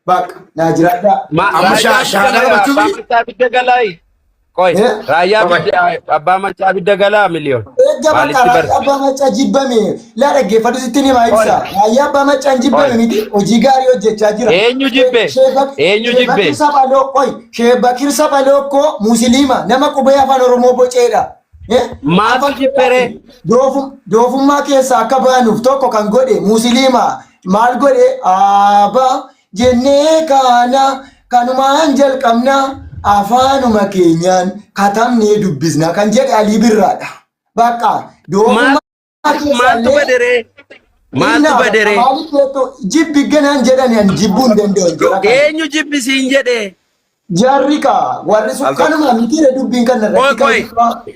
bak na jiraadha. Amma shahada qabatu Koi, raya abba macha abidda galaa miliyoon. Maalitti bar? Abba macha jibbame. La dhaggeeffatu sitti ni maa ibsa. Raya abba macha hin jibbame miti. Hojii gaarii hojjechaa jira. Eenyu jibbe? Eenyu jibbe? Bakir Sabaloo koi. Sheekh Bakir Sabaloo ko Musliima nama qubee afaan Oromoo boceedha. Maatu jibbere? Doofummaa keessa akka baanuuf tokko kan godhe Musliima. Maal godhe? Abba jennee kana kanumaan jalqabna. Afaanuma keenyaan katamnee dubbisna kan jedhe Alii Birraadha. Bakka maaltu badere? Maaltu badere? Jibbi ganaan jedhani an jibbuu hin danda'u. Eenyu jibbisiin jedhe? Jarri ka warri sun kanuma mitiire dubbiin kan irratti. Koi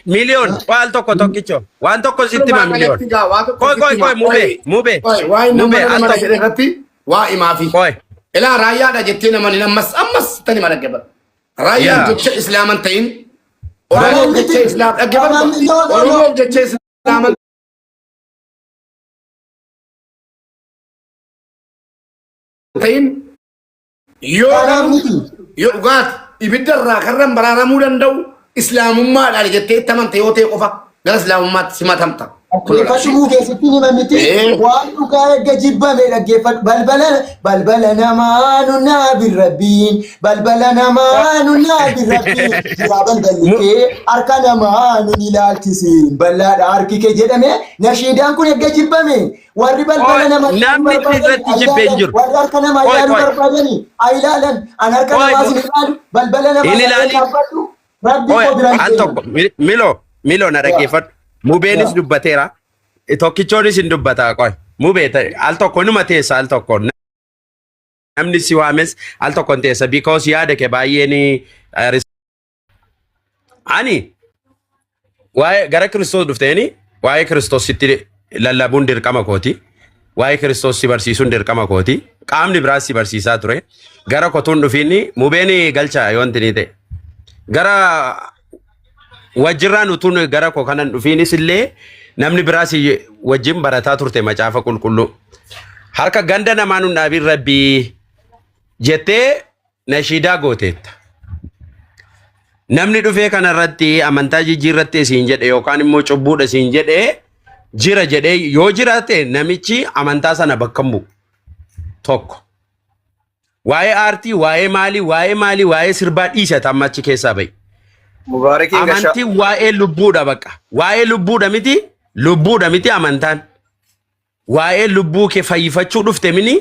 miliyoon waan tokko tokkicho waan tokko sitti ma miliyoon. Koi mube. Mube an irratti waa imaafi. Ilaa raayyaadha jettee namani ammas tani ma dhaggeeffatu. Raya jecha Islaaman ta'in Oromoo jecha Islaam dhaggeeffatu Oromoo jecha Islaaman ta'in yoo dhugaati ibidda irraa karran baraaramuu danda'u Islaamummaadhaan jettee itti amante yoo ta'e qofa gara Islaamummaatti simatamta. Kashubuu keessatti ni mamiti waan dhugaa eegga jibbame dhaggeeffadhu balbala namaa nunnaa birrabbiin balbala namaa nunnaa birrabbiin jira balballi kee harka namaa nun ilaalchisiin bal'aadha harki kee jedhame nashiidaan kun eegga jibbame warri balbala namaa namni irratti jibbeen jiru warri harka namaa ilaaluu barbaadanii ilaalan an harka namaa sin ilaalu balbala namaa ilaaluu rabbi koo biraan Milo na dhaggeeffadhu. Mubeenis dubbateera. Tokkichoonis hin dubbata qoy. Mubee al tokko numa teessa al tokko. Namni si waames al tokko teessa because yaada ke baay'een ani waa'ee gara Kiristoos dhufteeni waa'ee Kiristoos sitti lallabuun dirqama kooti. Waa'ee Kiristoos si barsiisuun dirqama kooti. Qaamni biraas si barsiisaa ture. Gara kotuun dhufiinni mubeen galcha yoonti ni ta'e. Gara wajjirraan utuun gara koo kanan dhufiinis illee namni biraas wajjin barataa turte macaafa qulqulluu harka ganda namaa nun dhaabiin rabbii jettee nashiidaa gooteetta. Namni dhufee kanarratti amantaa jijjiirratti siin jedhe yookaan immoo cubbuudha siin jedhe jira jedhee yoo jiraate namichi amantaa sana bakka bu'u tokko. Waa'ee aartii, waa'ee maalii, waa'ee sirbaa dhiisata ammachi keessaa ba'i. Amantii waa'ee lubbuudha bakka. Waa'ee lubbuudha miti amantaan. Waa'ee lubbuu kee fayyifachuu dhufte mini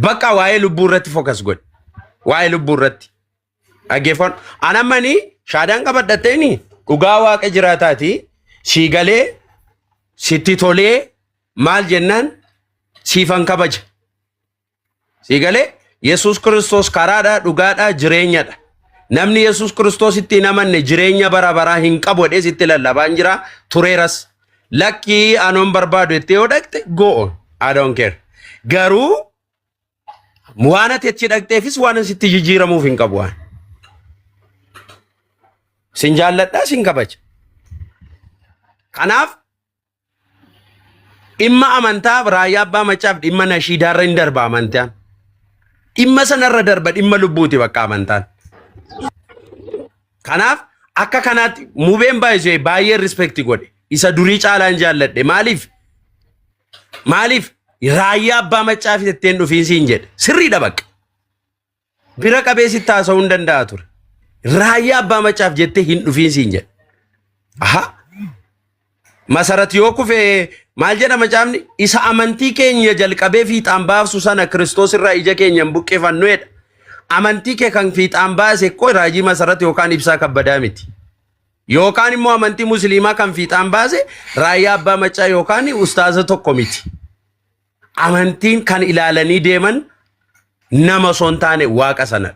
bakka waa'ee lubbuu irratti fokas godhe. Waa'ee lubbuu irratti. Dhaggeeffadhu. Anammani shaadaan qabadhatteeni dhugaa waaqa jiraataati. Sii galee sitti tolee maal jennaan siifan kabaja. Sii galee Yesuus Kiristoos karaadha, dhugaadha, jireenyadha. Namni Yesuus Kiristoos itti namanne jireenya bara baraa hin qabu jedhee sitti lallabaan jira tureeras. Lakkii anoon barbaadu itti yoo dhaqxe go on. I don't care. Garuu waan ati achi dhaqxeefis waan sitti jijjiiramuuf hin qabu waan. Sin jaalladhaa sin kabaja. Kanaaf dhimma amantaa raayyaa abbaa macaaf dhimma nashiidaarra hin darba amantaan. Dhimma sanarra darba dhimma lubbuuti bakka amantaan. Kanaaf akka kanaatti mubeen baay'ee respecti godhe. Isa durii caalaan jaalladhe maaliif raayyaa abbaa macaaf ittiin dhufiin siin jedhe sirriidha bakka. Bira qabee sitti haasa'uu hin danda'a ture. Raayyaa abbaa macaaf jettee hin dhufiin siin jedhe. Aha. Masarati yoo kufee maal jedha macaafni isa amantii keenya jalqabee fiixaan baafsu sana Kiristoos irraa ija keenya buqqifannudha. Amantii kee kan fiixaan baase koo raajii masarati yookaan ibsaa kabbadaa miti. Yookaan immoo amantii musliimaa kan fiixaan baase raayyaa abbaa macaa yookaan ustaaza tokko miti. Amantiin kan ilaalanii deeman nama son taane waaqa sanadha.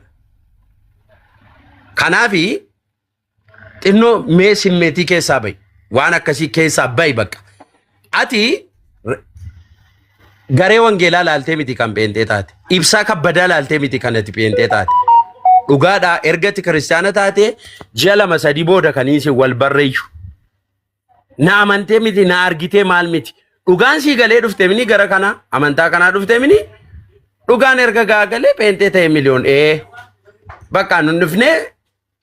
Kanaafi xinnoo mee simmeetii keessaa ba'i. Waan akkasii keessaa ba'i bakka. Ati garee wangeelaa laaltee miti kan peentee taate. Ibsaa kabbadaa laaltee miti kan ati peentee taate. Dhugaadhaa ergati kiristaana taate ji'a 2-3 booda kaniisi wal barreeyyu. Na amantee miti na argitee maal miti. Dhugaan sii galee dhufte mini gara kana amantaa kanaa dhufte mini dhugaan erga gaagalee peentee ta'e miliyoon bakka nun dhufnee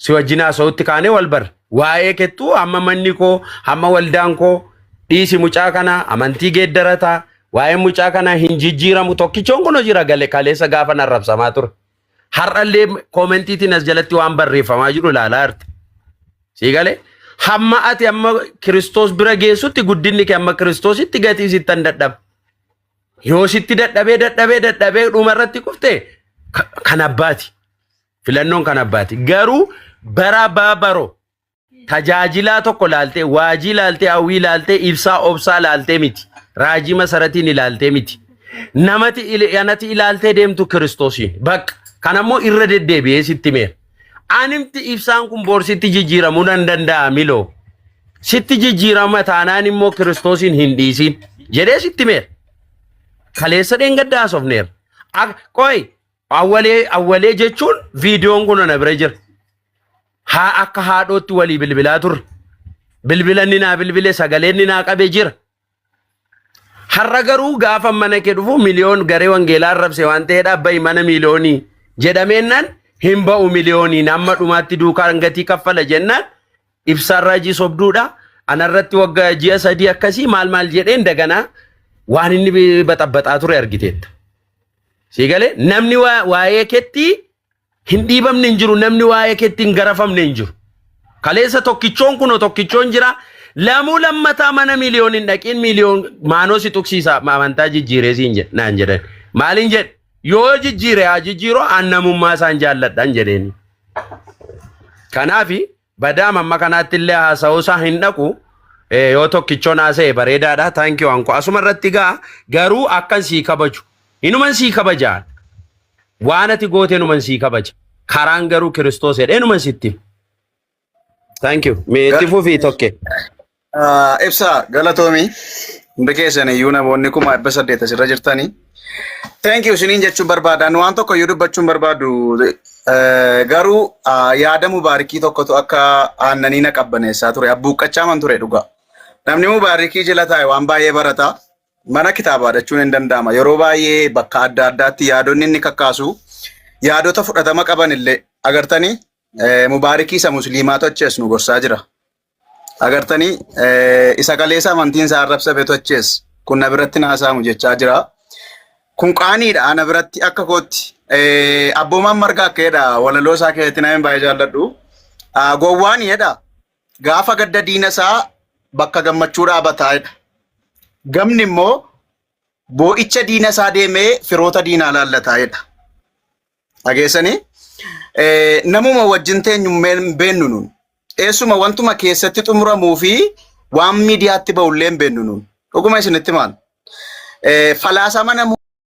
si wajjinaa sa'utti kaanee wal bar waa'ee kettuu hamma manni koo hamma waldaan koo dhiisi mucaa kana amantii geeddarataa waa'ee mucaa kana hin jijjiiramu tokkichoon kun jira galee kaleessa gaafa narrabsamaa ture har'allee koomentiitiin as jalatti waan barreeffamaa jiru ilaalaa jirti sii galee hamma ati amma Kiristoos bira geessutti guddinni kee amma Kiristoositti gatii sittan dadhaba yoo sitti dadhabee dhumarratti kufte kan abbaati filannoon kan abbaati garuu bara baabaro tajaajilaa tokko laaltee waajii laaltee hawwii laaltee ibsaa obsaa laaltee miti raajii masaratiin ilaaltee miti namati ilaaltee deemtu Kiristoosiin bakka kanammoo irra deddeebi'ee sitti meer animti ibsaan kun boorsitti jijjiiramuu danda'a miloo sitti jijjiirama taanaan immoo Kiristoosiin hin dhiisin jedhee sitti meer kaleessa dheengaddaa sofneer qoy awwalee jechuun viidiyoon kun na bira jira haa akka haadhootti walii bilbilaa turre bilbilanni naa bilbile sagaleen naa qabe jira har'a garuu gaafa mana kee dhufu miliyoon garee wangeelaa arrabse waan ta'eedha abbayi mana miliyoonii jedhameennan hin ba'u miliyooniin amma dhumaatti duukaan gatii kaffala jennaan ibsaan raajii sobduudha anarratti waggaa ji'a 3 akkasii maal jedheen daganaa waan inni baxabbaxaa ture argiteetta sii galee namni waa'ee keetti hin dhiibamne hin jiru namni waa'ee keetti hin garafamne hin jiru kaleessa tokkichoon jira lamuu lammataa mana miliyooniin dhaqiin miliyoon maanoo si tuksiisa amantaa jijjiireesiin naan jedhan maaliin jedhe yoo jijjiire haa jijjiiroo annamummaa isaan jaalladhaan jedheeni kanaafi badaam amma kanaatti illee haasa'uu isaa hin dhaqu yoo tokkichoon haasa'e bareedaadha taankii waan ko asuma irratti garuu akkan sii kabaju inuman sii kabajaan waan ati goote inuman sii kabaja karaan garuu Kiristoos jedhee inuman sitti thank you meetti fufii tokke ibsa galatoomi hunda keessan iyyuu namoonni 800 asirra jirtanii thank you siniin jechuun barbaadan waan tokko yoo dubbachuun barbaadu garuu yaada mubaarikii tokkotu akka aannanii na qabbaneessaa ture abbuuqqachaa man ture dhugaa namni mubaarikii jala taa'e waan baay'ee barata mana kitaabaa jechuun hin danda'ama yeroo baay'ee bakka adda addaatti yaadonni inni kakkaasu yaadota fudhatama qaban illee agartanii mubaarikii isa musliimaatu achees nu gorsaa jira agartanii isa kaleessa amantiin isaa arrabsabeetu achees kun na biratti naasaamu jechaa jira kun qaaniidha ana biratti akka kootti abboomaan margaa akka jedha walaloo isaa keessatti nama baay'ee jaalladhu gowwaan jedha gaafa gadda diina isaa bakka gammachuu dhaabataa jedha gamni immoo boo'icha diina isaa deemee firoota diinaa laallataa jedha dhageessanii namuma wajjin teenyummeen beennu nuun eessuma wantuma keessatti xumuramuu fi waan miidiyaatti ba'ullee beennu nuun dhuguma isinitti maal falaasama namu